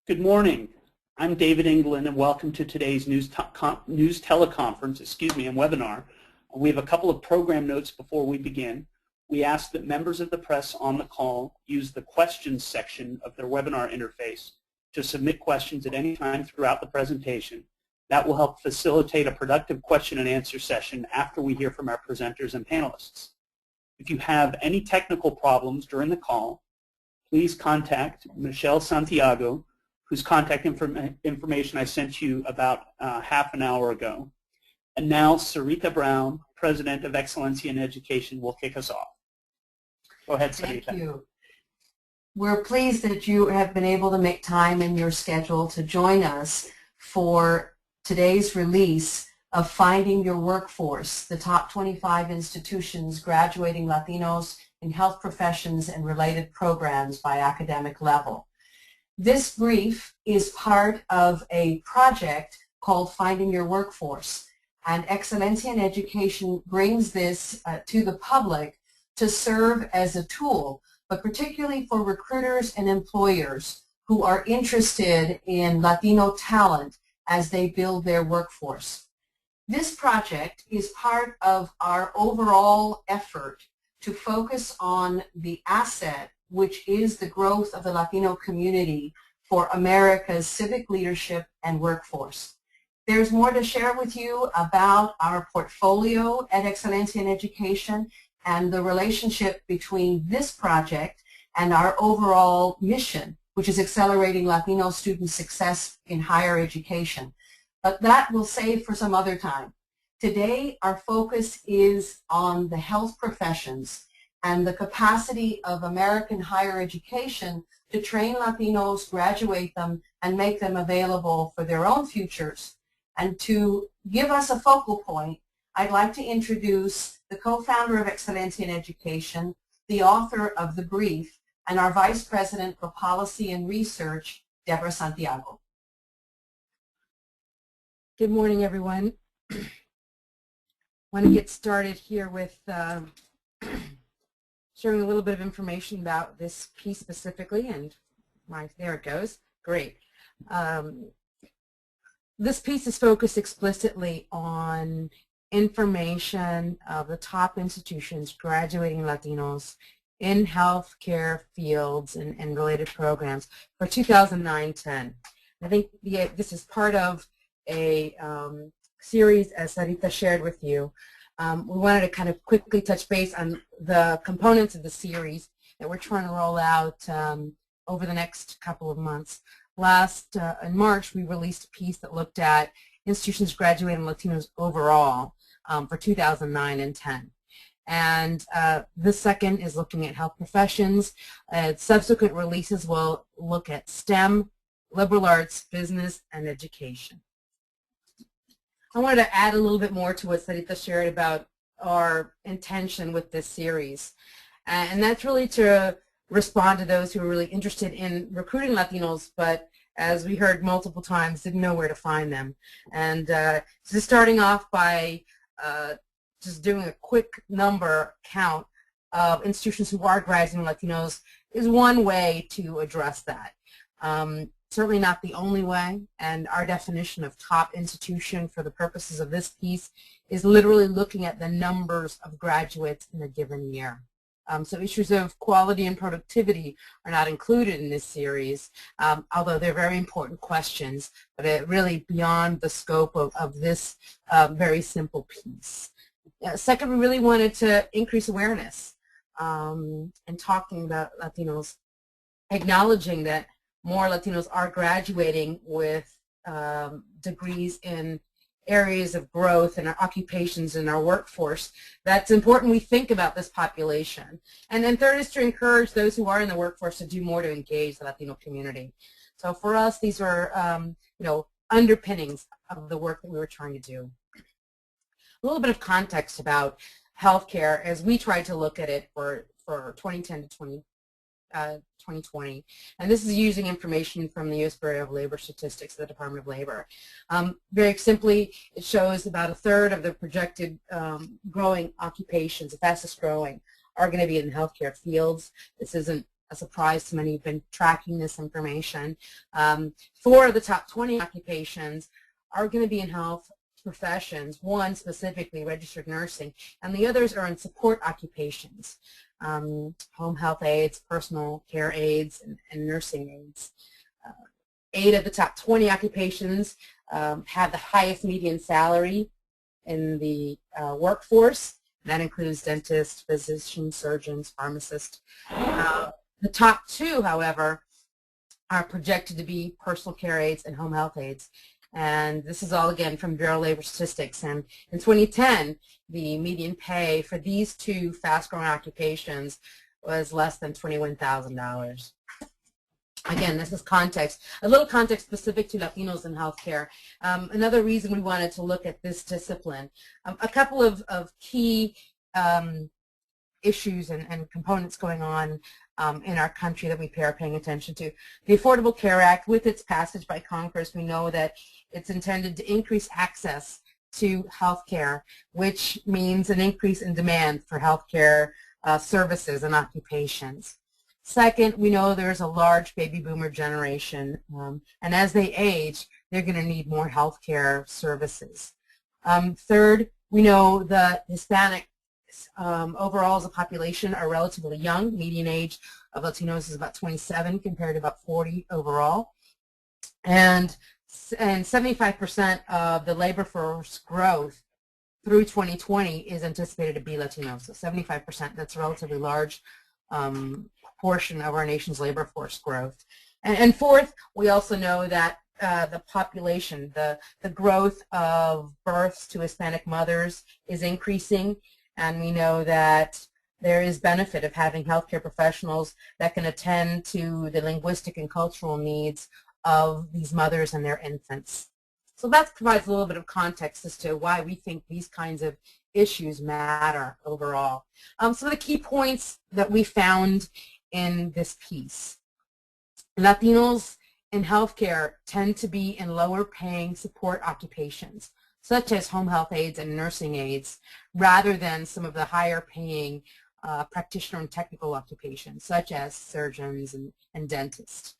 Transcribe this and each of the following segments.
Good morning. I'm David England, and welcome to today's news teleconference, and webinar. We have a couple of program notes before we begin. We ask that members of the press on the call use the questions section of their webinar interface to submit questions at any time throughout the presentation. That will help facilitate a productive question and answer session after we hear from our presenters and panelists. If you have any technical problems during the call, please contact Michelle Santiago, whose contact information I sent you about half an hour ago. And now Sarita Brown, President of Excelencia in Education, will kick us off. Go ahead, Sarita. Thank you. We're pleased that you have been able to make time in your schedule to join us for today's release of Finding Your Workforce, the top 25 institutions graduating Latinos in health professions and related programs by academic level. This brief is part of a project called Finding Your Workforce, and Excelencia in Education brings this to the public to serve as a tool, but particularly for recruiters and employers who are interested in Latino talent as they build their workforce. This project is part of our overall effort to focus on the asset, which is the growth of the Latino community for America's civic leadership and workforce. There's more to share with you about our portfolio at Excelencia in Education and the relationship between this project and our overall mission, which is accelerating Latino student success in higher education. But that we'll save for some other time. Today, our focus is on the health professions and the capacity of American higher education to train Latinos, graduate them, and make them available for their own futures. And to give us a focal point, I'd like to introduce the co-founder of Excelencia in Education, the author of the brief, and our Vice President for Policy and Research, Deborah Santiago. Good morning, everyone. I want to get started here with sharing a little bit of information about this piece specifically, and there it goes. Great. This piece is focused explicitly on information of the top institutions graduating Latinos in healthcare fields and related programs for 2009-10. I think this is part of a series, as Sarita shared with you. We wanted to kind of quickly touch base on the components of the series that we're trying to roll out over the next couple of months. In March, we released a piece that looked at institutions graduating Latinos overall for 2009 and 10. And the second is looking at health professions. Subsequent releases will look at STEM, liberal arts, business, and education. I wanted to add a little bit more to what Sarita shared about our intention with this series. And that's really to respond to those who are really interested in recruiting Latinos, but as we heard multiple times, didn't know where to find them. And just starting off by just doing a quick number count of institutions who are graduating Latinos is one way to address that. Certainly not the only way, and our definition of top institution for the purposes of this piece is literally looking at the numbers of graduates in a given year. So issues of quality and productivity are not included in this series, although they're very important questions, but really beyond the scope of this very simple piece. Second, we really wanted to increase awareness and talking about Latinos, acknowledging that more Latinos are graduating with degrees in areas of growth in our occupations in our workforce. That's important we think about this population. And then third is to encourage those who are in the workforce to do more to engage the Latino community. So for us, these are underpinnings of the work that we were trying to do. A little bit of context about healthcare as we tried to look at it for 2010 to 2020, and this is using information from the U.S. Bureau of Labor Statistics, the Department of Labor. Very simply, it shows about a third of the projected growing occupations, the fastest growing, are going to be in healthcare fields. This isn't a surprise to many who've been tracking this information. 4 of the top 20 occupations are going to be in health professions, 1 specifically registered nursing, and the others are in support occupations, home health aides, personal care aides, and nursing aides. 8 of the top 20 occupations have the highest median salary in the workforce. That includes dentists, physicians, surgeons, pharmacists. The top 2, however, are projected to be personal care aides and home health aides. And this is all, again, from Bureau of Labor Statistics. And in 2010, the median pay for these 2 fast-growing occupations was less than $21,000. Again, this is context, a little context specific to Latinos in healthcare. Another reason we wanted to look at this discipline, a couple of key issues and components going on in our country that we are paying attention to. The Affordable Care Act, with its passage by Congress, we know that it's intended to increase access to health care, which means an increase in demand for health care services and occupations. Second, we know there's a large baby boomer generation, and as they age, they're going to need more health care services. Third, we know that Hispanics overall as a population are relatively young. Median age of Latinos is about 27 compared to about 40 overall. And 75% of the labor force growth through 2020 is anticipated to be Latinos. So 75%, that's a relatively large portion of our nation's labor force growth. And fourth, we also know that the population, the growth of births to Hispanic mothers is increasing, and we know that there is benefit of having healthcare professionals that can attend to the linguistic and cultural needs of these mothers and their infants. So that provides a little bit of context as to why we think these kinds of issues matter overall. Some of the key points that we found in this piece. Latinos in healthcare tend to be in lower paying support occupations, such as home health aides and nursing aides, rather than some of the higher paying practitioner and technical occupations, such as surgeons and dentists.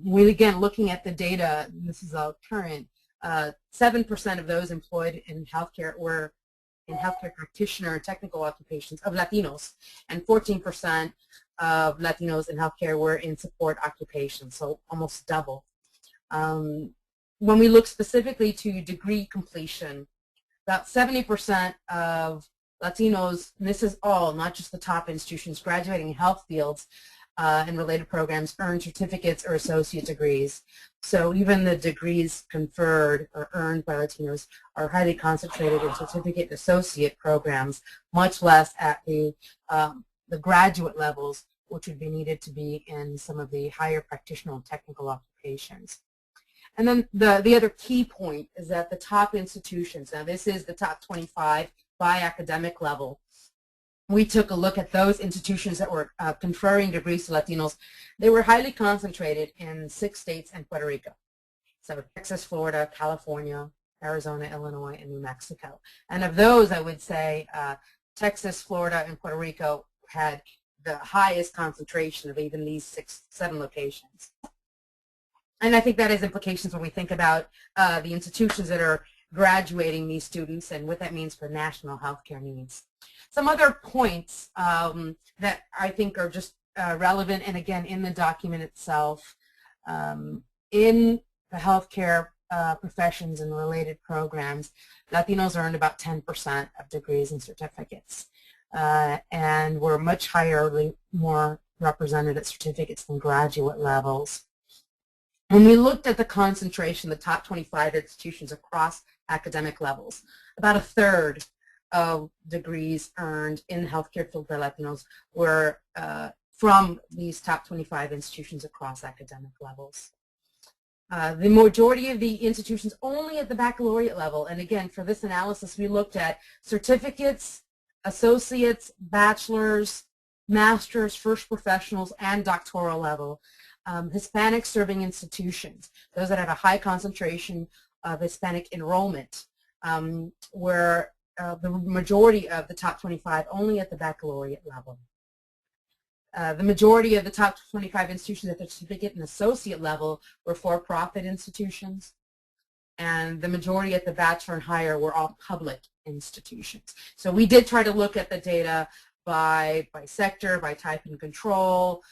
We, again, looking at the data, this is all current, 7% of those employed in healthcare were in healthcare practitioner and technical occupations of Latinos, and 14% of Latinos in healthcare were in support occupations, so almost double. When we look specifically to degree completion, about 70% of Latinos, and this is all, not just the top institutions, graduating in health fields and related programs, earn certificates or associate degrees. So even the degrees conferred or earned by Latinos are highly concentrated in certificate and associate programs, much less at the graduate levels, which would be needed to be in some of the higher practitioner and technical occupations. And then the other key point is that the top institutions, now this is the top 25 by academic level, we took a look at those institutions that were conferring degrees to Latinos. They were highly concentrated in 6 states and Puerto Rico. So Texas, Florida, California, Arizona, Illinois, and New Mexico. And of those, I would say Texas, Florida, and Puerto Rico had the highest concentration of even these 7 locations. And I think that has implications when we think about the institutions that are graduating these students and what that means for national healthcare needs. Some other points that I think are just relevant, and again in the document itself, in the healthcare professions and related programs, Latinos earned about 10% of degrees and certificates, and were much higher, more represented at certificates than graduate levels. When we looked at the concentration, the top 25 institutions across academic levels, about a third of degrees earned in the healthcare field by Latinos were from these top 25 institutions across academic levels. The majority of the institutions only at the baccalaureate level, and again, for this analysis, we looked at certificates, associates, bachelor's, master's, first professionals, and doctoral level. Hispanic serving institutions, those that have a high concentration of Hispanic enrollment, were the majority of the top 25 only at the baccalaureate level. The majority of the top 25 institutions at the certificate and associate level were for-profit institutions, and the majority at the bachelor and higher were all public institutions. So we did try to look at the data by sector, by type and control.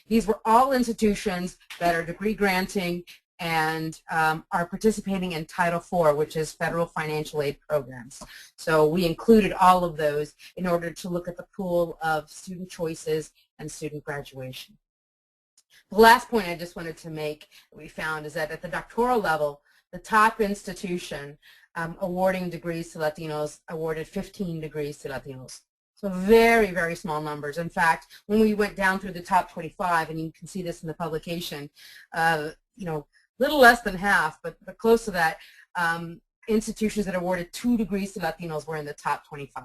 These were all institutions that are degree granting and are participating in Title IV, which is federal financial aid programs. So we included all of those in order to look at the pool of student choices and student graduation. The last point I just wanted to make that we found is that at the doctoral level, the top institution awarding degrees to Latinos awarded 15 degrees to Latinos. So very, very small numbers. In fact, when we went down through the top 25, and you can see this in the publication, little less than half, but close to that, institutions that awarded 2 degrees to Latinos were in the top 25.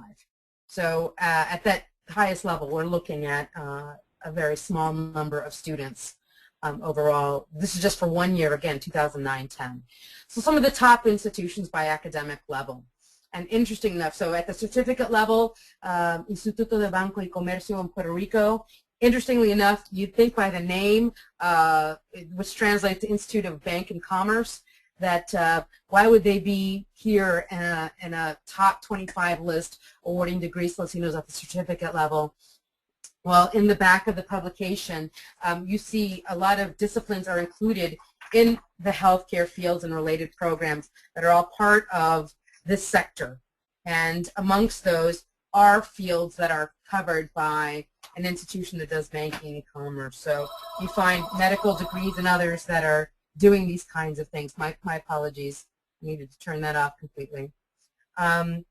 So at that highest level, we're looking at a very small number of students overall. This is just for 1 year, again, 2009-10. So some of the top institutions by academic level. And interesting enough, so at the certificate level, Instituto de Banco y Comercio in Puerto Rico, interestingly enough, you'd think by the name, which translates to Institute of Bank and Commerce, that why would they be here in a top 25 list awarding degrees to Latinos at the certificate level? Well, in the back of the publication, you see a lot of disciplines are included in the healthcare fields and related programs that are all part of this sector. And amongst those are fields that are covered by an institution that does banking and commerce. So you find medical degrees and others that are doing these kinds of things. My apologies. I needed to turn that off completely. At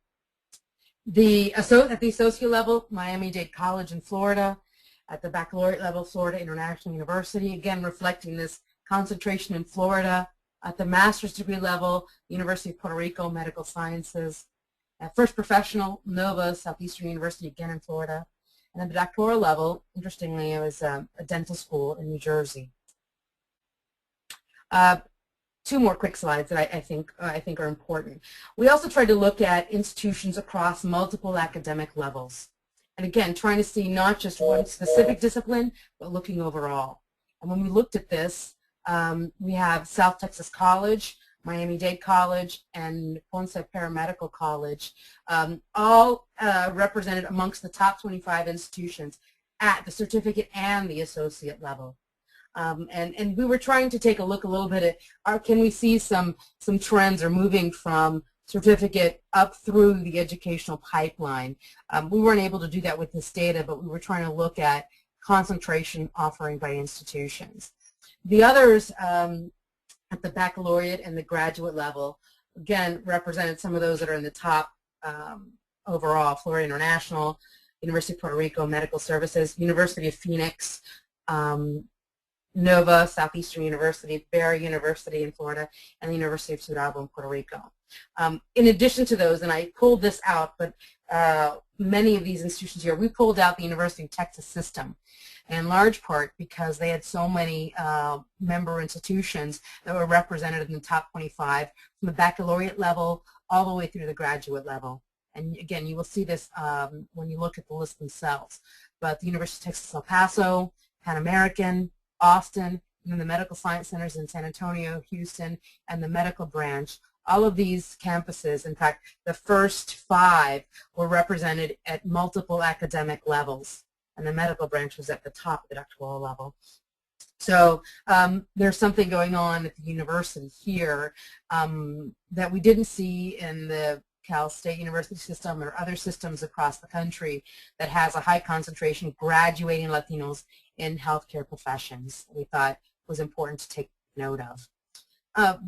the associate level, Miami-Dade College in Florida. At the baccalaureate level, Florida International University, again reflecting this concentration in Florida. At the master's degree level, University of Puerto Rico, Medical Sciences. At first professional, Nova, Southeastern University, again in Florida. And at the doctoral level, interestingly, it was a dental school in New Jersey. 2 more quick slides that I think are important. We also tried to look at institutions across multiple academic levels. And again, trying to see not just one specific discipline, but looking overall. And when we looked at this, we have South Texas College, Miami-Dade College, and Ponce Paramedical College, all represented amongst the top 25 institutions at the certificate and the associate level. And we were trying to take a look a little bit at, can we see some trends or moving from certificate up through the educational pipeline. We weren't able to do that with this data, but we were trying to look at concentration offering by institutions. The others at the baccalaureate and the graduate level, again, represented some of those that are in the top overall: Florida International, University of Puerto Rico, Medical Services, University of Phoenix, Nova, Southeastern University, Barry University in Florida, and the University of Surabo in Puerto Rico. In addition to those, and I pulled this out, but many of these institutions here, we pulled out the University of Texas system, in large part because they had so many member institutions that were represented in the top 25 from the baccalaureate level all the way through the graduate level. And again, you will see this when you look at the list themselves. But the University of Texas El Paso, Pan American, Austin, and then the Medical Science Centers in San Antonio, Houston, and the medical branch. All of these campuses, in fact, the first 5 were represented at multiple academic levels, and the medical branch was at the top of the doctoral level. So there's something going on at the university here that we didn't see in the Cal State University system or other systems across the country that has a high concentration of graduating Latinos in healthcare professions. We thought was important to take note of.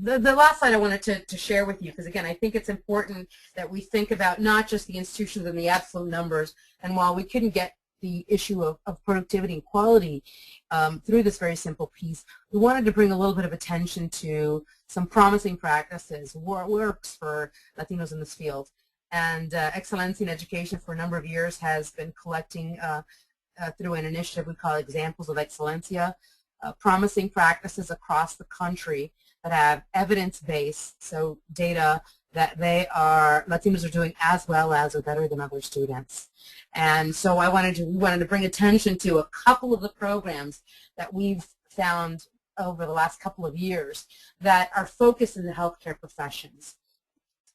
The last slide I wanted to share with you, because again, I think it's important that we think about not just the institutions and the absolute numbers, and while we couldn't get the issue of productivity and quality through this very simple piece, we wanted to bring a little bit of attention to some promising practices, works for Latinos in this field. And Excelencia in Education for a number of years has been collecting through an initiative we call Examples of Excelencia, promising practices across the country that have evidence-based, so data that Latinos are doing as well as or better than other students. And so we wanted to bring attention to a couple of the programs that we've found over the last couple of years that are focused in the healthcare professions.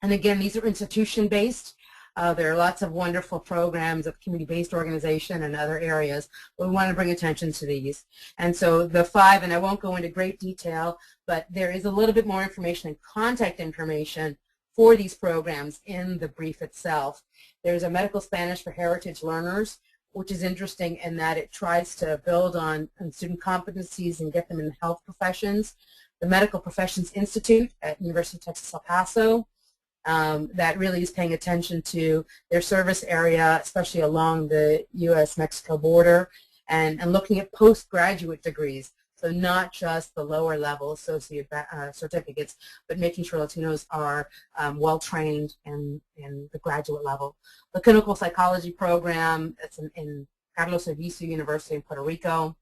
And again, these are institution-based. There are lots of wonderful programs of community-based organization and other areas, but we want to bring attention to these. And so the 5, and I won't go into great detail, but there is a little bit more information and contact information for these programs in the brief itself. There's a medical Spanish for heritage learners, which is interesting in that it tries to build on student competencies and get them in health professions. The Medical Professions Institute at University of Texas El Paso, that really is paying attention to their service area, especially along the U.S.-Mexico border, and looking at postgraduate degrees. So not just the lower level associate certificates, but making sure Latinos are well trained in the graduate level. The clinical psychology program, it's in Carlos Servicio University in Puerto Rico,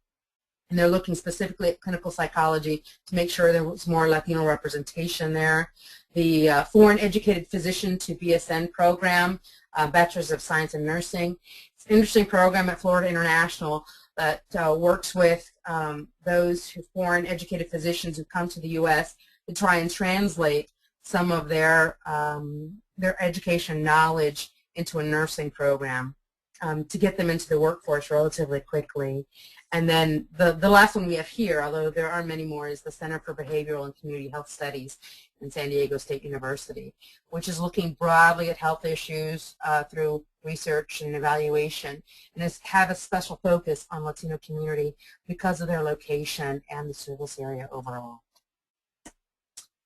and they're looking specifically at clinical psychology to make sure there was more Latino representation there. The Foreign Educated Physician to BSN program, Bachelor's of Science in Nursing. It's an interesting program at Florida International that works with those foreign educated physicians who come to the U.S. to try and translate some of their education knowledge into a nursing program to get them into the workforce relatively quickly. And then the last one we have here, although there are many more, is the Center for Behavioral and Community Health Studies in San Diego State University, which is looking broadly at health issues through research and evaluation, and have a special focus on Latino community because of their location and the service area overall.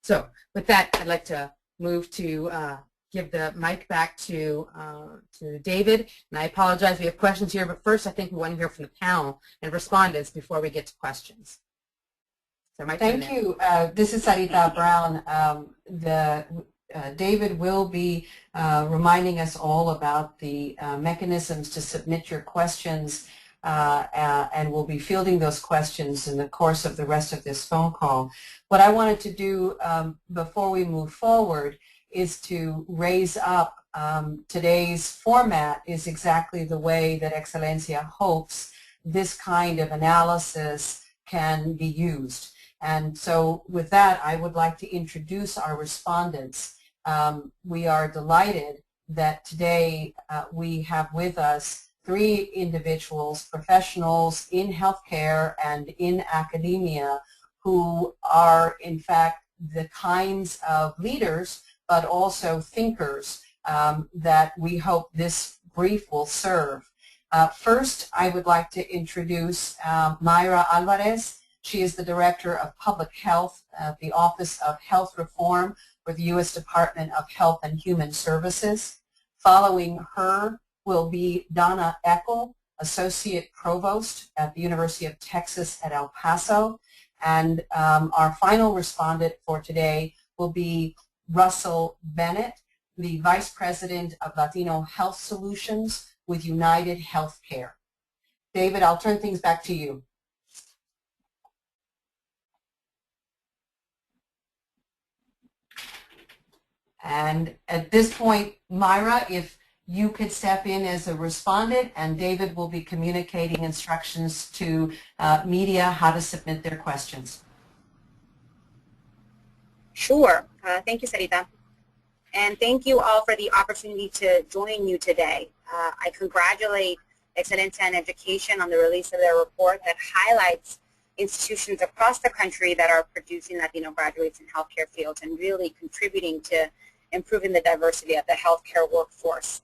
So with that, I'd like to move to give the mic back to David. And I apologize, we have questions here, but first I think we want to hear from the panel and respondents before we get to questions. So Thank you. This is Sarita Brown. David will be reminding us all about the mechanisms to submit your questions, and we'll be fielding those questions in the course of the rest of this phone call. What I wanted to do before we move forward is to raise up today's format is exactly the way that Excelencia hopes this kind of analysis can be used. And so with that, I would like to introduce our respondents. We are delighted that today we have with us 3 individuals, professionals in healthcare and in academia, who are in fact the kinds of leaders but also thinkers that we hope this brief will serve. First, I would like to introduce Mayra Alvarez. She is the Director of Public Health at the Office of Health Reform for the U.S. Department of Health and Human Services. Following her will be Donna Call, Associate Provost at the University of Texas at El Paso. And our final respondent for today will be Russell Bennett, the Vice President of Latino Health Solutions with United Healthcare. David, I'll turn things back to you. And at this point, Myra, if you could step in as a respondent, and David will be communicating instructions to media how to submit their questions. Sure. Thank you, Sarita. And thank you all for the opportunity to join you today. I congratulate Excelencia in Education on the release of their report that highlights institutions across the country that are producing Latino graduates in healthcare fields and really contributing to improving the diversity of the healthcare workforce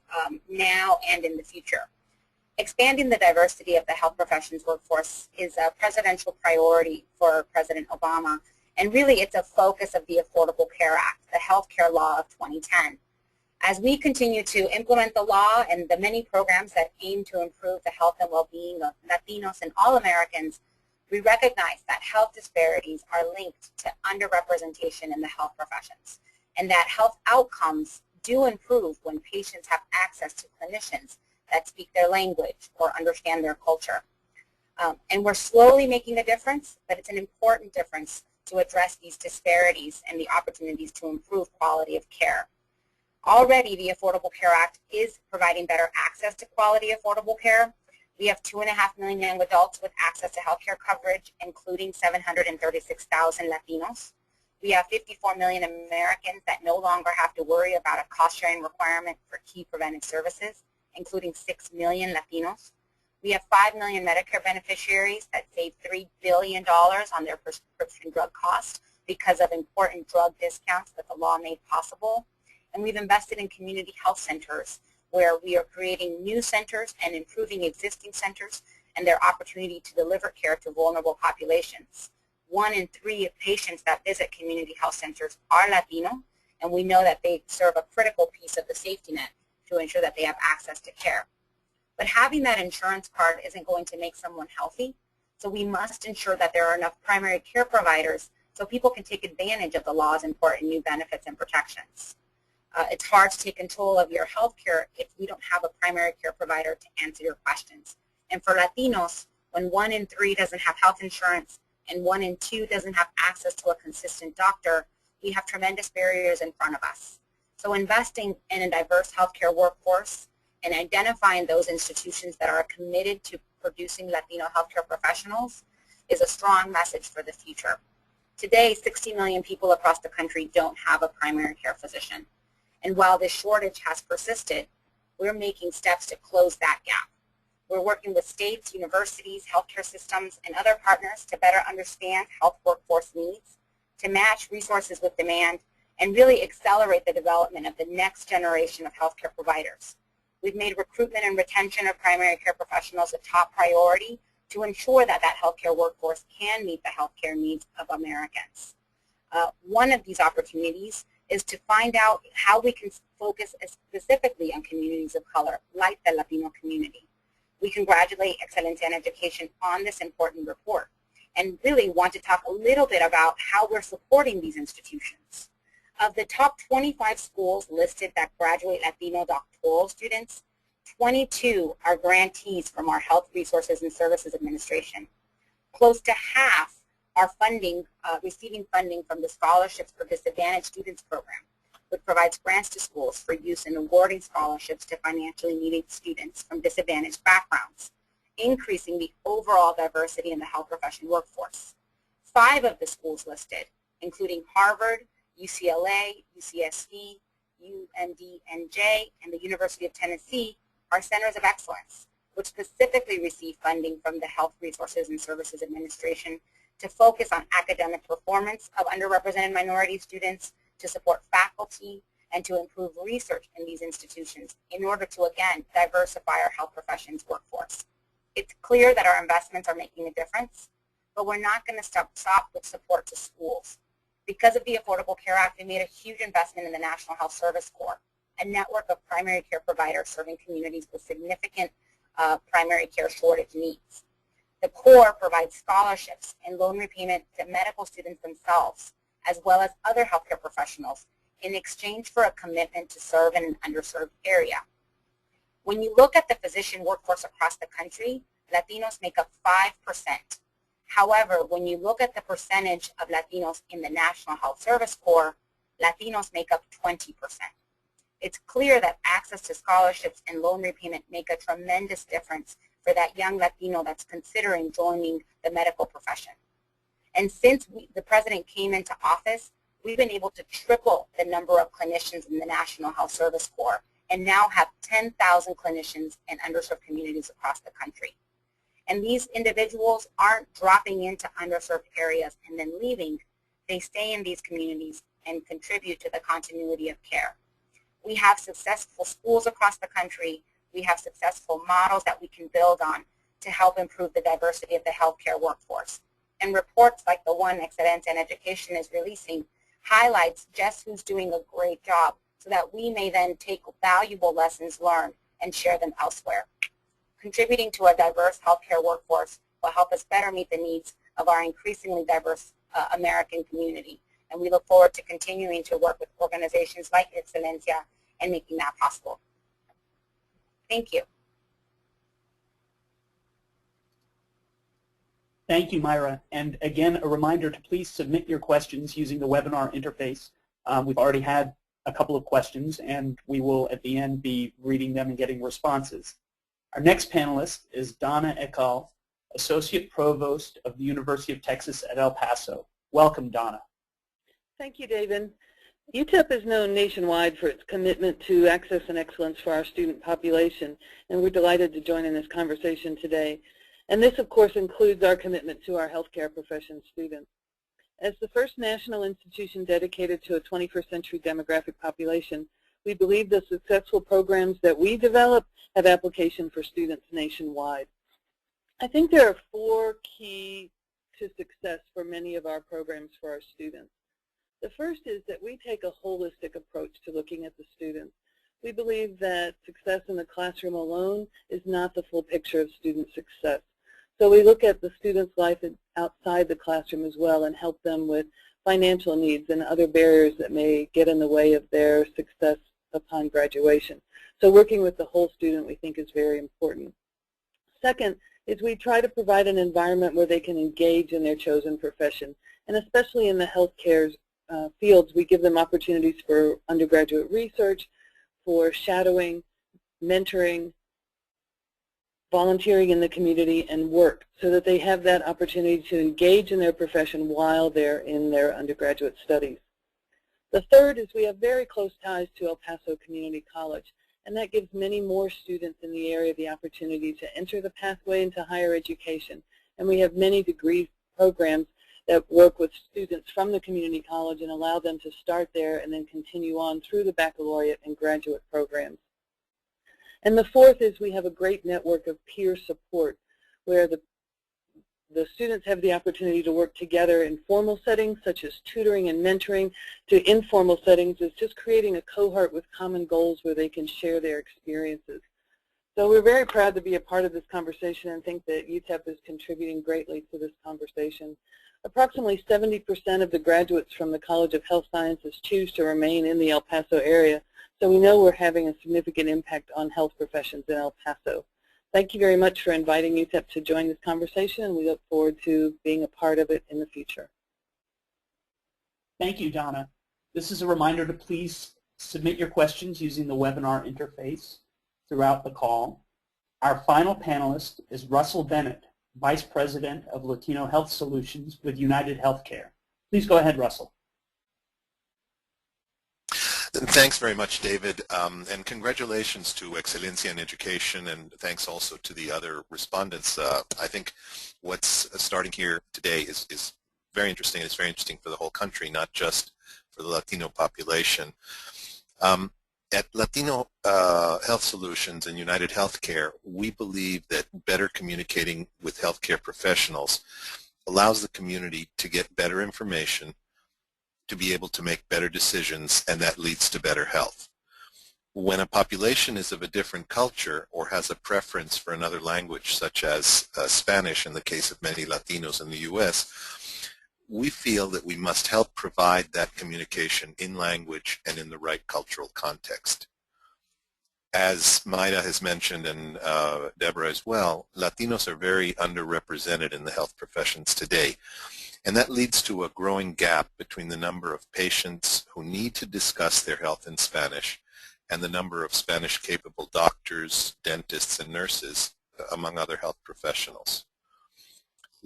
now and in the future. Expanding the diversity of the health professions workforce is a presidential priority for President Obama, and really it's a focus of the Affordable Care Act, the healthcare law of 2010. As we continue to implement the law and the many programs that aim to improve the health and well-being of Latinos and all Americans, we recognize that health disparities are linked to underrepresentation in the health professions, and that health outcomes do improve when patients have access to clinicians that speak their language or understand their culture. And we're slowly making a difference, but it's an important difference to address these disparities and the opportunities to improve quality of care. Already, the Affordable Care Act is providing better access to quality, affordable care. We have 2.5 million young adults with access to health care coverage, including 736,000 Latinos. We have 54 million Americans that no longer have to worry about a cost-sharing requirement for key preventive services, including 6 million Latinos. We have 5 million Medicare beneficiaries that save $3 billion on their prescription drug costs because of important drug discounts that the law made possible. And we've invested in community health centers, where we are creating new centers and improving existing centers and their opportunity to deliver care to vulnerable populations. 1 in 3 patients that visit community health centers are Latino, and we know that they serve a critical piece of the safety net to ensure that they have access to care. But having that insurance card isn't going to make someone healthy, so we must ensure that there are enough primary care providers so people can take advantage of the law's important new benefits and protections. It's hard to take control of your health care if we don't have a primary care provider to answer your questions. And for Latinos, when 1 in 3 doesn't have health insurance and 1 in 2 doesn't have access to a consistent doctor, we have tremendous barriers in front of us. So investing in a diverse healthcare workforce and identifying those institutions that are committed to producing Latino healthcare professionals is a strong message for the future. Today, 60 million people across the country don't have a primary care physician. And while this shortage has persisted, we're making steps to close that gap. We're working with states, universities, healthcare systems, and other partners to better understand health workforce needs, to match resources with demand, and really accelerate the development of the next generation of healthcare providers. We've made recruitment and retention of primary care professionals a top priority to ensure that that healthcare workforce can meet the healthcare needs of Americans. One of these opportunities is to find out how we can focus specifically on communities of color, like the Latino community. We congratulate Excelencia in Education on this important report and really want to talk a little bit about how we're supporting these institutions. Of the top 25 schools listed that graduate Latino doctoral students, 22 are grantees from our Health Resources and Services Administration. Close to half are receiving funding from the Scholarships for Disadvantaged Students program, which provides grants to schools for use in awarding scholarships to financially needy students from disadvantaged backgrounds, increasing the overall diversity in the health profession workforce. 5 of the schools listed, including Harvard, UCLA, UCSD, UMDNJ, and the University of Tennessee, are centers of excellence, which specifically receive funding from the Health Resources and Services Administration to focus on academic performance of underrepresented minority students, to support faculty, and to improve research in these institutions in order to, again, diversify our health professions workforce. It's clear that our investments are making a difference, but we're not going to stop with support to schools. Because of the Affordable Care Act, we made a huge investment in the National Health Service Corps, a network of primary care providers serving communities with significant primary care shortage needs. The Corps provides scholarships and loan repayment to medical students themselves, as well as other healthcare professionals, in exchange for a commitment to serve in an underserved area. When you look at the physician workforce across the country, Latinos make up 5%. However, when you look at the percentage of Latinos in the National Health Service Corps, Latinos make up 20%. It's clear that access to scholarships and loan repayment make a tremendous difference for that young Latino that's considering joining the medical profession. And since the President came into office, we've been able to triple the number of clinicians in the National Health Service Corps and now have 10,000 clinicians in underserved communities across the country. And these individuals aren't dropping into underserved areas and then leaving. They stay in these communities and contribute to the continuity of care. We have successful schools across the country. We have successful models that we can build on to help improve the diversity of the healthcare workforce. And reports like the one Excelencia in Education is releasing highlights just who's doing a great job so that we may then take valuable lessons learned and share them elsewhere. Contributing to a diverse healthcare workforce will help us better meet the needs of our increasingly diverse American community. And we look forward to continuing to work with organizations like Excelencia and making that possible. Thank you. Thank you, Myra. And again, a reminder to please submit your questions using the webinar interface. We've already had a couple of questions, and we will at the end be reading them and getting responses. Our next panelist is Donna Call, Associate Provost of the University of Texas at El Paso. Welcome, Donna. Thank you, David. UTEP is known nationwide for its commitment to access and excellence for our student population, and we're delighted to join in this conversation today. And this, of course, includes our commitment to our healthcare profession students. As the first national institution dedicated to a 21st century demographic population, we believe the successful programs that we develop have application for students nationwide. I think there are 4 keys to success for many of our programs for our students. The first is that we take a holistic approach to looking at the students. We believe that success in the classroom alone is not the full picture of student success. So we look at the student's life outside the classroom as well and help them with financial needs and other barriers that may get in the way of their success upon graduation. So working with the whole student we think is very important. Second is we try to provide an environment where they can engage in their chosen profession, and especially in the healthcare fields, we give them opportunities for undergraduate research, for shadowing, mentoring, volunteering in the community, and work, so that they have that opportunity to engage in their profession while they're in their undergraduate studies. The third is we have very close ties to El Paso Community College, and that gives many more students in the area the opportunity to enter the pathway into higher education. And we have many degree programs that work with students from the community college and allow them to start there and then continue on through the baccalaureate and graduate programs. And the fourth is we have a great network of peer support where the students have the opportunity to work together in formal settings such as tutoring and mentoring, to informal settings as just creating a cohort with common goals where they can share their experiences. So we're very proud to be a part of this conversation and think that UTEP is contributing greatly to this conversation. Approximately 70% of the graduates from the College of Health Sciences choose to remain in the El Paso area, so we know we're having a significant impact on health professions in El Paso. Thank you very much for inviting UTEP to join this conversation, and we look forward to being a part of it in the future. Thank you, Donna. This is a reminder to please submit your questions using the webinar interface throughout the call. Our final panelist is Russell Bennett, Vice President of Latino Health Solutions with United Healthcare. Please go ahead, Russell. Thanks very much, David, and congratulations to Excelencia in Education, and thanks also to the other respondents. I think what's starting here today is very interesting. It's very interesting for the whole country, not just for the Latino population. At Latino Health Solutions and United Healthcare, we believe that better communicating with healthcare professionals allows the community to get better information, to be able to make better decisions, and that leads to better health. When a population is of a different culture or has a preference for another language, such as Spanish in the case of many Latinos in the U.S., we feel that we must help provide that communication in language and in the right cultural context. As Mayra has mentioned, and Deborah as well, Latinos are very underrepresented in the health professions today. And that leads to a growing gap between the number of patients who need to discuss their health in Spanish and the number of Spanish-capable doctors, dentists, and nurses, among other health professionals.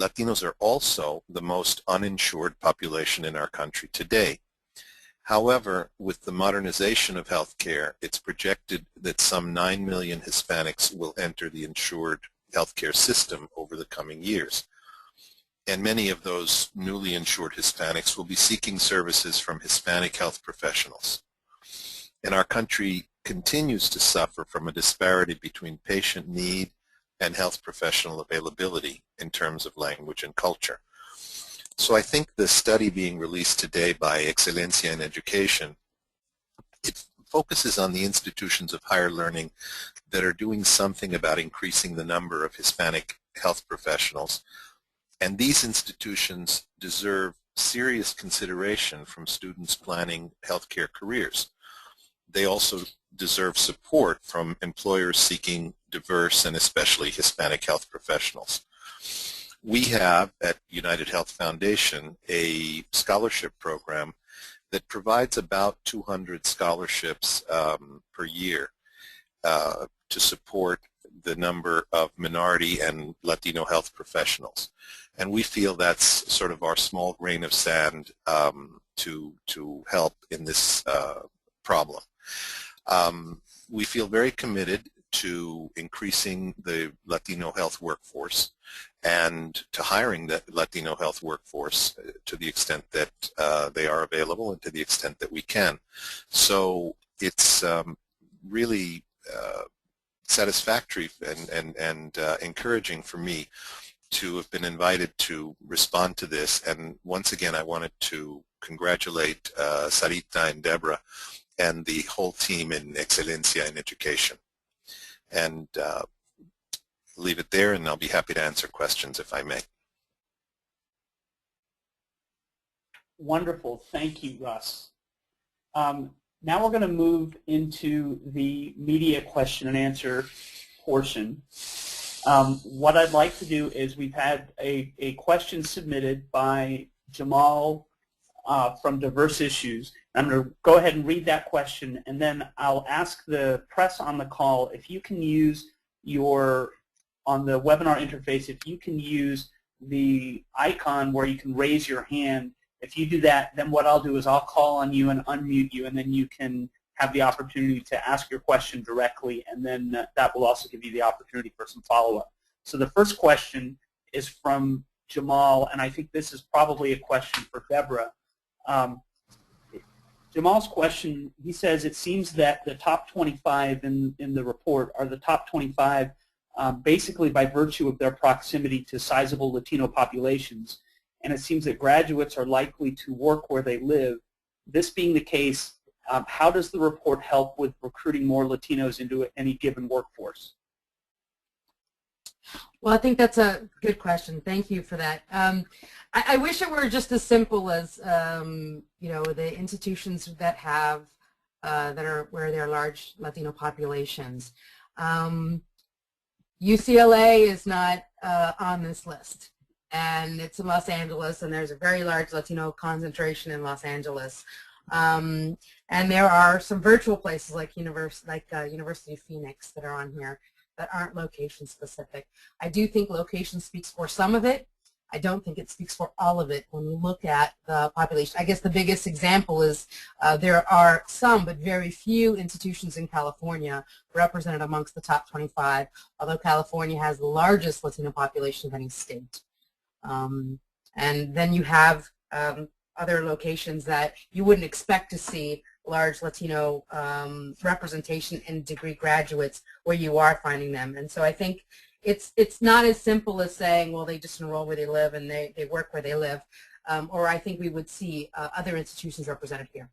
Latinos are also the most uninsured population in our country today. However, with the modernization of healthcare, it's projected that some 9 million Hispanics will enter the insured healthcare system over the coming years. And many of those newly insured Hispanics will be seeking services from Hispanic health professionals. And our country continues to suffer from a disparity between patient need and health professional availability in terms of language and culture. So I think the study being released today by Excelencia in Education, it focuses on the institutions of higher learning that are doing something about increasing the number of Hispanic health professionals. And these institutions deserve serious consideration from students planning healthcare careers. They also deserve support from employers seeking diverse and especially Hispanic health professionals. We have at United Health Foundation a scholarship program that provides about 200 scholarships per year to support the number of minority and Latino health professionals. And we feel that's sort of our small grain of sand to help in this problem. We feel very committed to increasing the Latino health workforce and to hiring the Latino health workforce to the extent that they are available and to the extent that we can. So it's really satisfactory and encouraging for me to have been invited to respond to this. And once again, I wanted to congratulate Sarita and Deborah and the whole team in Excelencia in Education. And leave it there, and I'll be happy to answer questions if I may. Wonderful. Thank you, Russ. Now we're going to move into the media question and answer portion. What I'd like to do is we've had a question submitted by Jamal from Diverse Issues. I'm going to go ahead and read that question, and then I'll ask the press on the call if you can use on the webinar interface, if you can use the icon where you can raise your hand. If you do that, then what I'll do is I'll call on you and unmute you, and then you can have the opportunity to ask your question directly, and then that will also give you the opportunity for some follow-up. So the first question is from Jamal, and I think this is probably a question for Deborah. Jamal's question, he says, it seems that the top 25 in the report are the top 25 basically by virtue of their proximity to sizable Latino populations, and it seems that graduates are likely to work where they live. This being the case, how does the report help with recruiting more Latinos into any given workforce? Well, I think that's a good question. Thank you for that. I wish it were just as simple as you know, the institutions that have where there are large Latino populations. UCLA is not on this list, and it's in Los Angeles, and there's a very large Latino concentration in Los Angeles. And there are some virtual places like University of Phoenix that are on here that aren't location specific. I do think location speaks for some of it. I don't think it speaks for all of it when you look at the population. I guess the biggest example is there are some, but very few institutions in California represented amongst the top 25, although California has the largest Latino population of any state. And then you have other locations that you wouldn't expect to see large Latino representation in degree graduates where you are finding them. And so I think it's not as simple as saying, well, they just enroll where they live and they work where they live, or I think we would see other institutions represented here.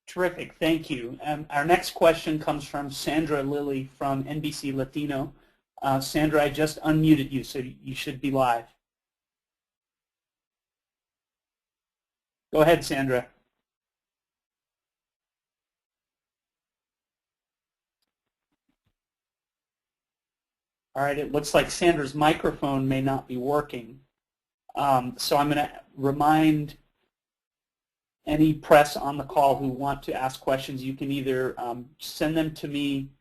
Terrific, thank you. Our next question comes from Sandra Lilly from NBC Latino. Sandra, I just unmuted you, so you should be live. Go ahead, Sandra. All right, it looks like Sandra's microphone may not be working. So I'm going to remind any press on the call who want to ask questions, you can either send them to me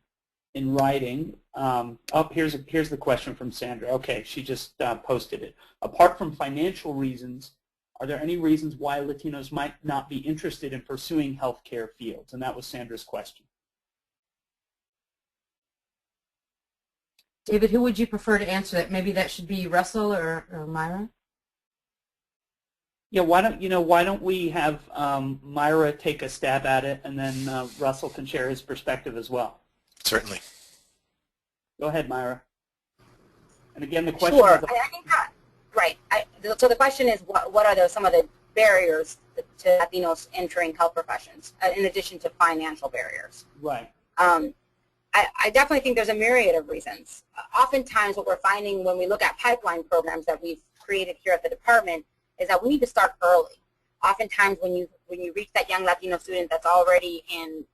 in writing. Oh, here's the question from Sandra. Okay, she just posted it. Apart from financial reasons, are there any reasons why Latinos might not be interested in pursuing healthcare fields? And that was Sandra's question. David, who would you prefer to answer that? Maybe that should be Russell or Myra? Yeah, why don't we have Myra take a stab at it, and then Russell can share his perspective as well. Certainly. Go ahead, Myra. And again, the question. Sure, I think that, right. So the question is, what are some of the barriers to Latinos entering health professions, in addition to financial barriers? Right. I definitely think there's a myriad of reasons. Oftentimes what we're finding when we look at pipeline programs that we've created here at the department is that we need to start early. Oftentimes when you reach that young Latino student that's already in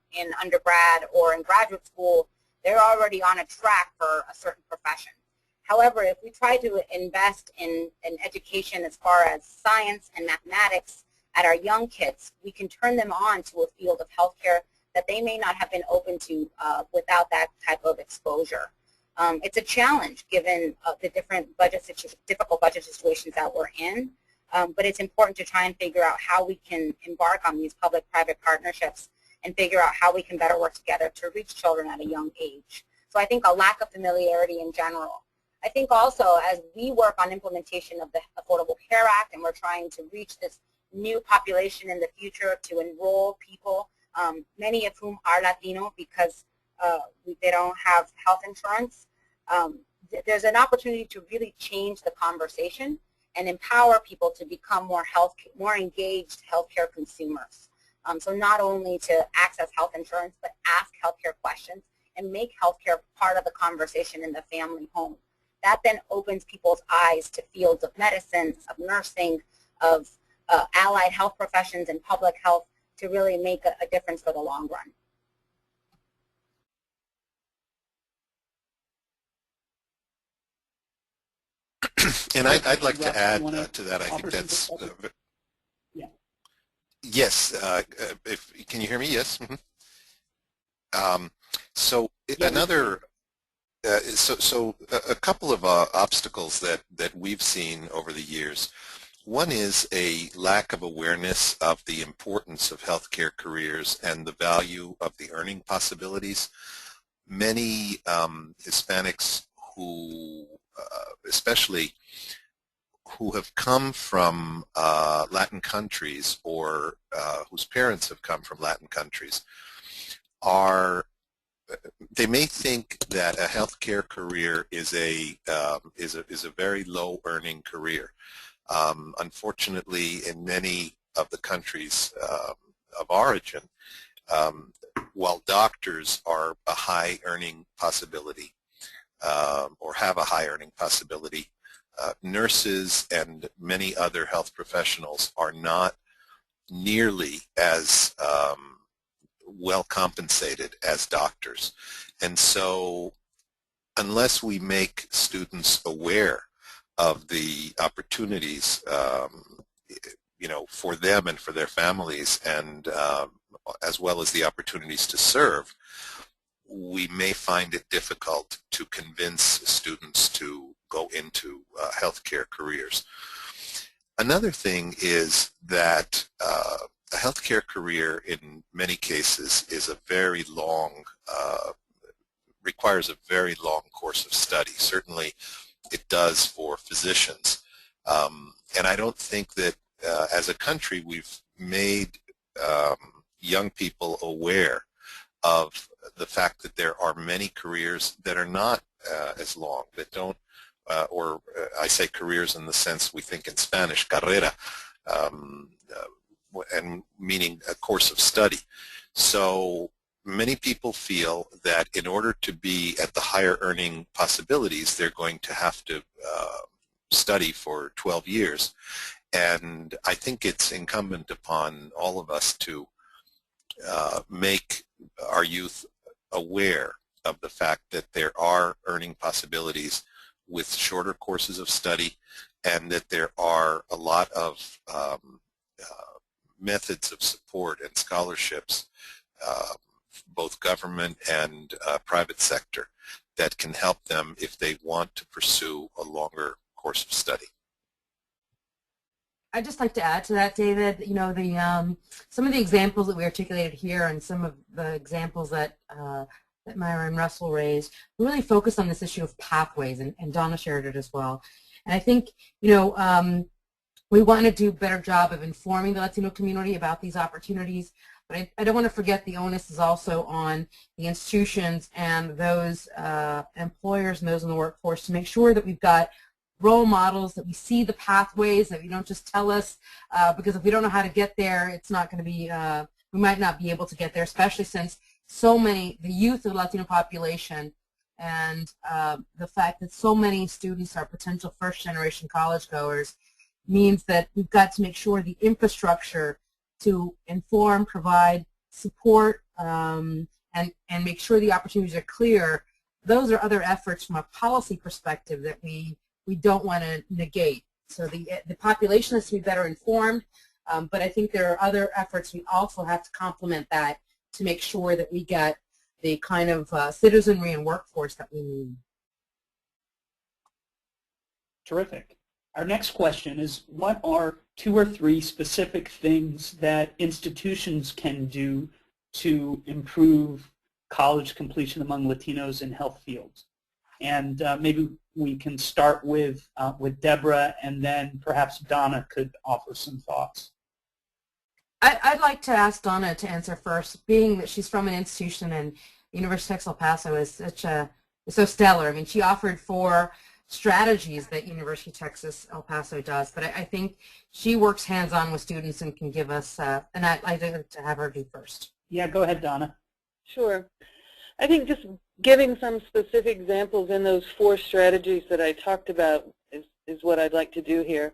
undergrad or in graduate school, they're already on a track for a certain profession. However, if we try to invest in education as far as science and mathematics at our young kids, we can turn them on to a field of healthcare that they may not have been open to without that type of exposure. It's a challenge given the different difficult budget situations that we're in, but it's important to try and figure out how we can embark on these public-private partnerships and figure out how we can better work together to reach children at a young age. So I think a lack of familiarity in general. I think also as we work on implementation of the Affordable Care Act and we're trying to reach this new population in the future to enroll people, many of whom are Latino because they don't have health insurance, there's an opportunity to really change the conversation and empower people to become more engaged healthcare consumers. So not only to access health insurance, but ask healthcare questions and make healthcare part of the conversation in the family home. That then opens people's eyes to fields of medicine, of nursing, of allied health professions and public health to really make a difference for the long run. And I'd like to add to that. I think that's yeah. Yes. Can you hear me? Yes. Mm-hmm. So yeah, another. So a couple of obstacles that we've seen over the years. One is a lack of awareness of the importance of healthcare careers and the value of the earning possibilities. Many Hispanics who, especially who have come from Latin countries or whose parents have come from Latin countries, they may think that a healthcare career is a very low earning career. Unfortunately, in many of the countries of origin, while doctors are a high earning possibility or have a high earning possibility, nurses and many other health professionals are not nearly as well compensated as doctors. And so unless we make students aware of the opportunities for them and for their families, and as well as the opportunities to serve, we may find it difficult to convince students to go into healthcare careers. Another thing is that a healthcare career in many cases is a very long, requires a very long course of study. Certainly it does for physicians. And I don't think that as a country we've made young people aware of the fact that there are many careers that are not as long, that don't, or I say careers in the sense we think in Spanish, carrera, and meaning a course of study. So many people feel that in order to be at the higher earning possibilities, they're going to have to study for 12 years. And I think it's incumbent upon all of us to make our youth aware of the fact that there are earning possibilities with shorter courses of study, and that there are a lot of methods of support and scholarships, both government and private sector, that can help them if they want to pursue a longer course of study. I'd just like to add to that, David, some of the examples that we articulated here and some of the examples that that Myra and Russell raised really focus on this issue of pathways, and Donna shared it as well. And I think, we want to do a better job of informing the Latino community about these opportunities, but I don't want to forget the onus is also on the institutions and those employers and those in the workforce to make sure that we've got role models, that we see the pathways, that we don't just tell us, because if we don't know how to get there, it's not going to be, we might not be able to get there, especially since the youth of the Latino population and the fact that so many students are potential first-generation college goers means that we've got to make sure the infrastructure to inform, provide support, and make sure the opportunities are clear. Those are other efforts from a policy perspective that we don't want to negate. So the population has to be better informed. But I think there are other efforts we also have to complement that to make sure that we get the kind of citizenry and workforce that we need. Terrific. Our next question is, what are 2 or 3 specific things that institutions can do to improve college completion among Latinos in health fields? And maybe we can start with Deborah, and then perhaps Donna could offer some thoughts. I'd like to ask Donna to answer first, being that she's from an institution and University of Texas El Paso is so stellar. I mean, she offered 4 strategies that University of Texas El Paso does, but I think she works hands-on with students and can give us, and I'd like to have her do first. Yeah, go ahead, Donna. Sure. I think just giving some specific examples in those 4 strategies that I talked about is what I'd like to do here.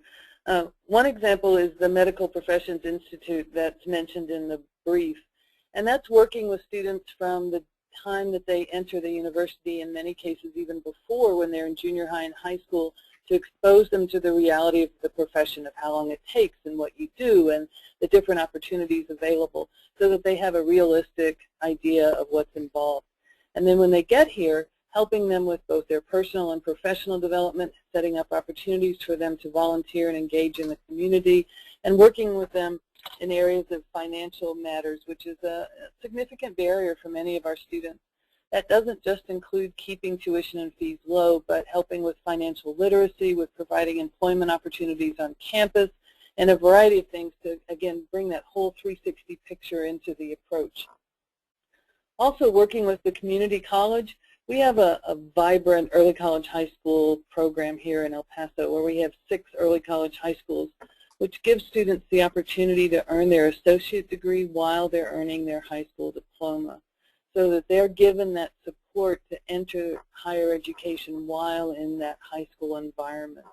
One example is the Medical Professions Institute that's mentioned in the brief, and that's working with students from the time that they enter the university, in many cases even before, when they're in junior high and high school, to expose them to the reality of the profession, of how long it takes and what you do and the different opportunities available, so that they have a realistic idea of what's involved. And then when they get here, helping them with both their personal and professional development, setting up opportunities for them to volunteer and engage in the community, and working with them in areas of financial matters, which is a significant barrier for many of our students. That doesn't just include keeping tuition and fees low, but helping with financial literacy, with providing employment opportunities on campus, and a variety of things to, again, bring that whole 360 picture into the approach. Also working with the community college, we have a vibrant early college high school program here in El Paso, where we have 6 early college high schools, which gives students the opportunity to earn their associate degree while they're earning their high school diploma, so that they're given that support to enter higher education while in that high school environment.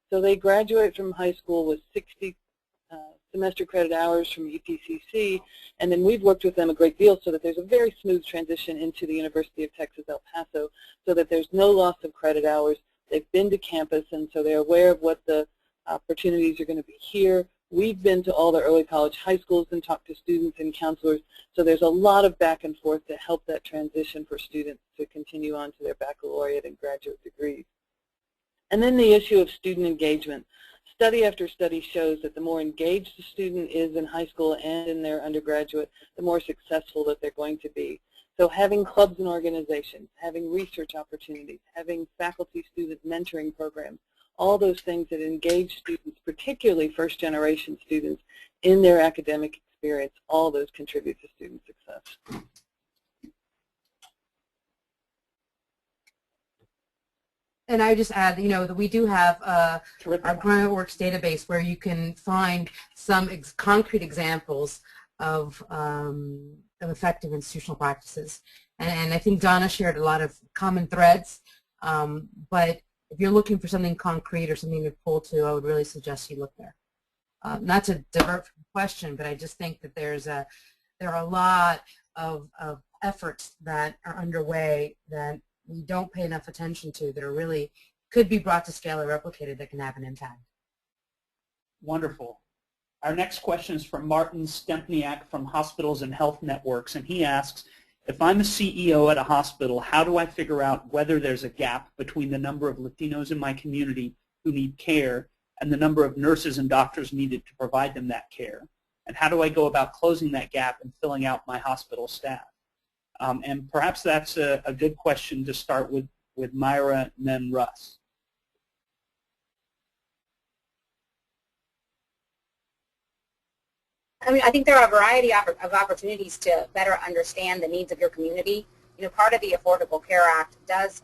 So they graduate from high school with 60 semester credit hours from EPCC, and then we've worked with them a great deal so that there's a very smooth transition into the University of Texas El Paso, so that there's no loss of credit hours. They've been to campus, and so they're aware of what the opportunities are going to be here. We've been to all the early college high schools and talked to students and counselors, so there's a lot of back and forth to help that transition for students to continue on to their baccalaureate and graduate degrees. And then the issue of student engagement. Study after study shows that the more engaged the student is in high school and in their undergraduate, the more successful that they're going to be. So having clubs and organizations, having research opportunities, having faculty-student mentoring programs, all those things that engage students, particularly first-generation students, in their academic experience, all those contribute to student success. And I would just add, you know, that we do have our GraduateWorks database where you can find some concrete examples of effective institutional practices. And I think Donna shared a lot of common threads, but if you're looking for something concrete or something to pull to, I would really suggest you look there. Not to divert from the question, but I just think that there are a lot of efforts that are underway that we don't pay enough attention to, that are really could be brought to scale or replicated, that can have an impact. Wonderful. Our next question is from Martin Stempniak from Hospitals and Health Networks, and he asks, if I'm a CEO at a hospital, how do I figure out whether there's a gap between the number of Latinos in my community who need care and the number of nurses and doctors needed to provide them that care? And how do I go about closing that gap and filling out my hospital staff? And perhaps that's a good question to start with Myra and then Russ. I mean, I think there are a variety of opportunities to better understand the needs of your community. You know, part of the Affordable Care Act does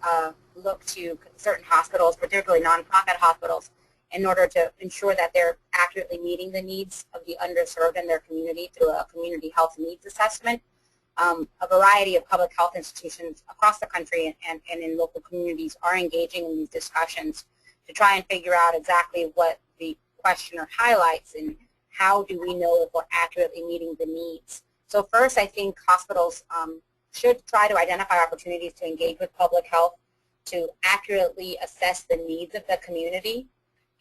look to certain hospitals, particularly nonprofit hospitals, in order to ensure that they're accurately meeting the needs of the underserved in their community through a community health needs assessment. A variety of public health institutions across the country and in local communities are engaging in these discussions to try and figure out exactly what the questioner highlights and how do we know if we're accurately meeting the needs. So first, I think hospitals should try to identify opportunities to engage with public health to accurately assess the needs of the community,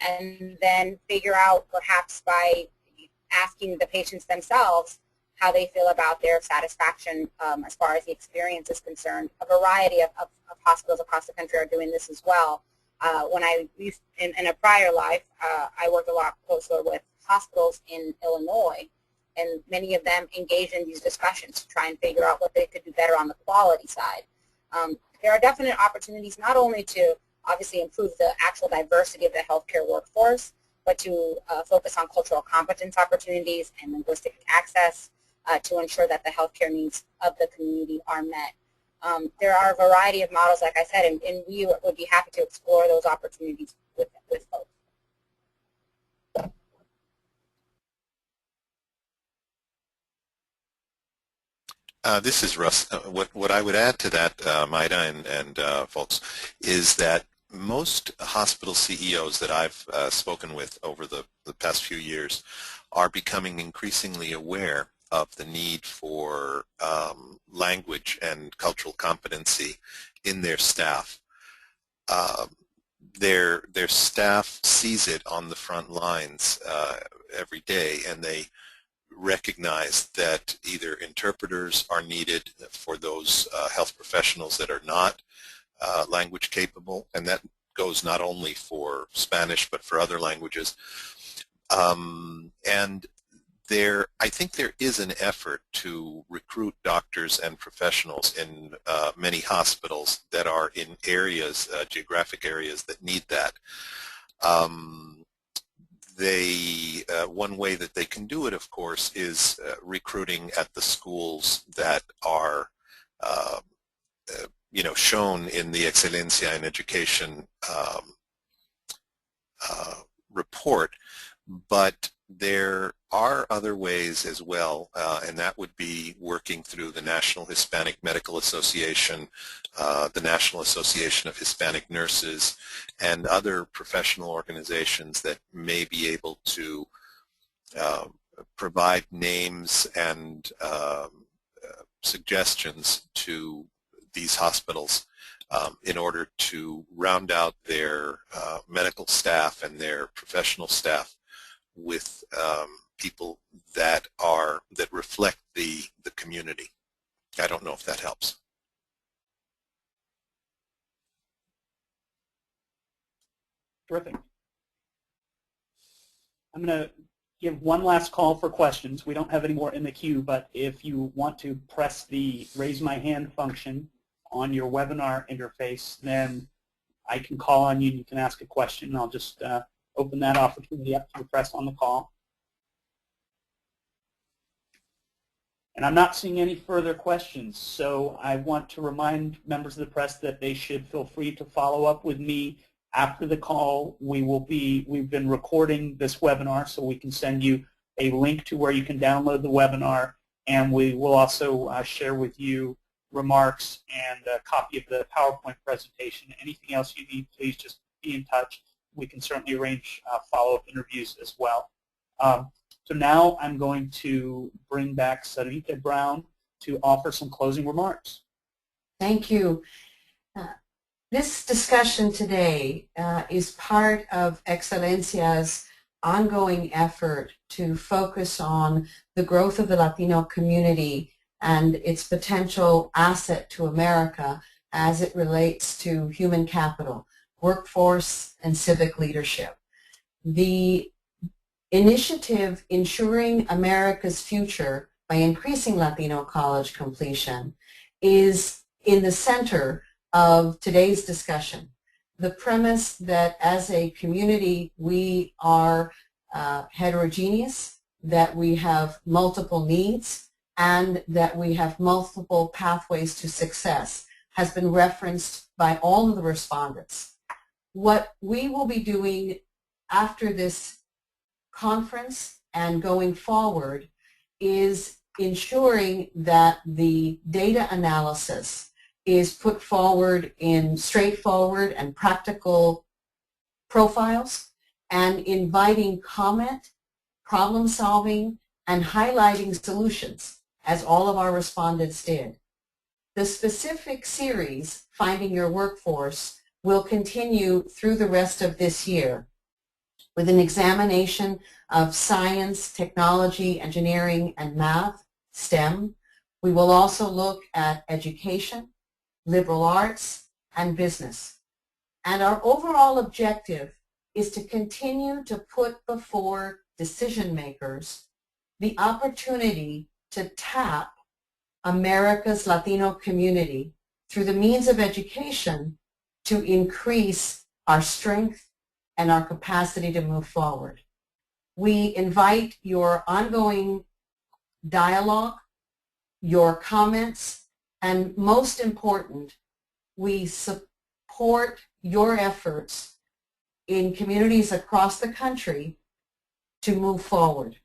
and then figure out, perhaps by asking the patients themselves how they feel about their satisfaction as far as the experience is concerned. A variety of hospitals across the country are doing this as well. When I used, in a prior life, I worked a lot closer with hospitals in Illinois, and many of them engaged in these discussions to try and figure out what they could do better on the quality side. There are definite opportunities not only to obviously improve the actual diversity of the healthcare workforce, but to focus on cultural competence opportunities and linguistic access to ensure that the healthcare needs of the community are met. There are a variety of models, like I said, and we would be happy to explore those opportunities with folks. This is Russ. What I would add to that, Maida and folks, is that most hospital CEOs that I've spoken with over the past few years are becoming increasingly aware of the need for language and cultural competency in their staff. Their staff sees it on the front lines every day, and they recognize that either interpreters are needed for those health professionals that are not language capable, and that goes not only for Spanish but for other languages. And I think there is an effort to recruit doctors and professionals in many hospitals that are in areas, geographic areas that need that. One way that they can do it, of course, is recruiting at the schools that are shown in the Excelencia in Education report, but there are other ways as well, and that would be working through the National Hispanic Medical Association, the National Association of Hispanic Nurses, and other professional organizations that may be able to provide names and suggestions to these hospitals in order to round out their medical staff and their professional staff with people that reflect the community. I don't know if that helps. Terrific. I'm going to give one last call for questions. We don't have any more in the queue, but if you want to press the raise my hand function on your webinar interface, then I can call on you and you can ask a question. I'll just open that opportunity up to the press on the call. And I'm not seeing any further questions, so I want to remind members of the press that they should feel free to follow up with me after the call. We've been recording this webinar, so we can send you a link to where you can download the webinar, and we will also share with you remarks and a copy of the PowerPoint presentation. Anything else you need, please just be in touch. We can certainly arrange follow-up interviews as well. So now I'm going to bring back Sarita Brown to offer some closing remarks. Thank you. This discussion today is part of Excelencia's ongoing effort to focus on the growth of the Latino community and its potential asset to America as it relates to human capital, workforce, and civic leadership. The initiative Ensuring America's Future by Increasing Latino College Completion is in the center of today's discussion. The premise that as a community we are heterogeneous, that we have multiple needs, and that we have multiple pathways to success has been referenced by all of the respondents. What we will be doing after this conference and going forward is ensuring that the data analysis is put forward in straightforward and practical profiles and inviting comment, problem solving, and highlighting solutions, as all of our respondents did. The specific series, Finding Your Workforce, will continue through the rest of this year. with an examination of science, technology, engineering, and math, STEM. We will also look at education, liberal arts, and business. And our overall objective is to continue to put before decision makers the opportunity to tap America's Latino community through the means of education to increase our strength and our capacity to move forward. We invite your ongoing dialogue, your comments, and most important, we support your efforts in communities across the country to move forward.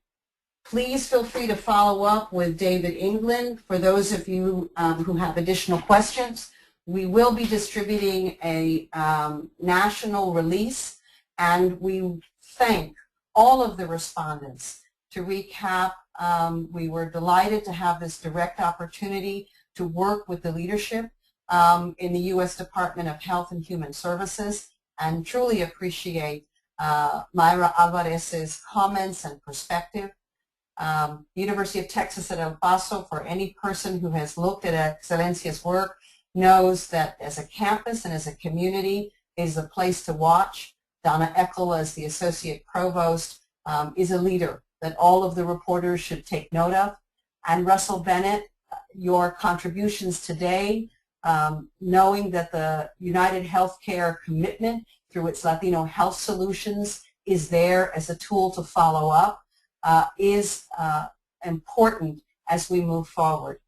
Please feel free to follow up with David England for those of you who have additional questions. We will be distributing a national release, and we thank all of the respondents. To recap, we were delighted to have this direct opportunity to work with the leadership in the U.S. Department of Health and Human Services, and truly appreciate Mayra Alvarez's comments and perspective. University of Texas at El Paso, for any person who has looked at Excelencia's work, knows that as a campus and as a community is a place to watch. Donna Call, as the Associate Provost, is a leader that all of the reporters should take note of. And Russell Bennett, your contributions today, knowing that the United Healthcare commitment through its Latino Health Solutions is there as a tool to follow up, is important as we move forward.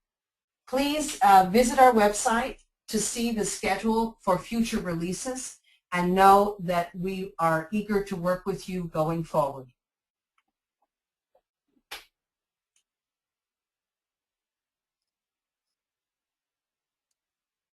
Please visit our website to see the schedule for future releases, and know that we are eager to work with you going forward.